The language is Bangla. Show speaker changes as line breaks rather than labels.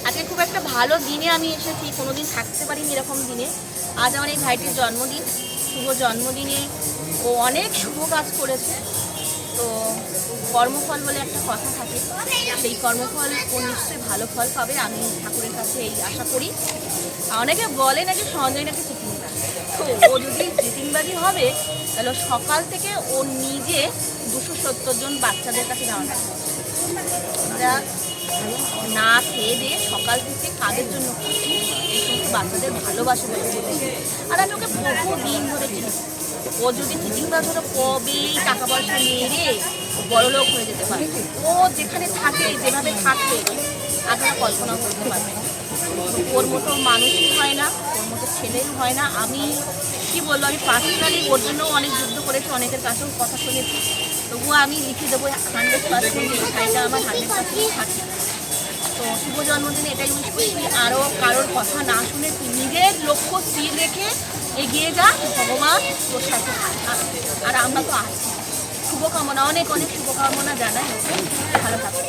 আজকে খুব একটা ভালো দিনে আমি এসেছি, কোনোদিন থাকতে পারিনি এরকম দিনে। আজ আমার এই ভাইটির জন্মদিন, শুভ জন্মদিনে ও অনেক শুভ কাজ করেছে। তো কর্মফল বলে একটা কথা থাকে, সেই কর্মফল ও নিশ্চয়ই ভালো ফল পাবে, আমি ঠাকুরের কাছে এই আশা করি। অনেকে বলে নাকি সঞ্জয় নাকি চিটিংবাজ, তো ও যদি চিটিংবাজি হবে তাহলে সকাল থেকে ও নিজে 270 জন বাচ্চাদের কাছে যাওয়া যায়। আমরা না খেয়ে দিয়ে সকাল থেকে কাদের জন্য এই সমস্ত বাচ্চাদের ভালোবাসা বলেছে। আর আমি ওকে বহু দিন ধরে চিনি, ও যদি চিটিংবাজ হলো কবেই টাকা পয়সা মেরে বড়লোক হয়ে যেতে পারে। ও যেখানে থাকে, যেভাবে থাকে আপনারা কল্পনা করতে পারবেন। ওর মতো মানুষই হয় না, ওর মতো ছেলেই হয় না। আমি কি বলবো, আমি পার্সোনালি ওর জন্যও অনেক যুদ্ধ করেছি, অনেকের কাছেও কথা শুনেছি। তবুও আমি লিখে দেবো 100% এই শাড়িটা আমার 100% থাকে। তো শুভ জন্মদিনে এটাই উইশ করি, তুই আরও কারোর কথা না শুনে তুই নিজের লক্ষ্য স্থির রেখে এগিয়ে যা, ভগবান তোর সাথে আসবে। আর আমরা তো আছি। শুভকামনা, অনেক অনেক শুভকামনা জানাই, ভালো থাকবে।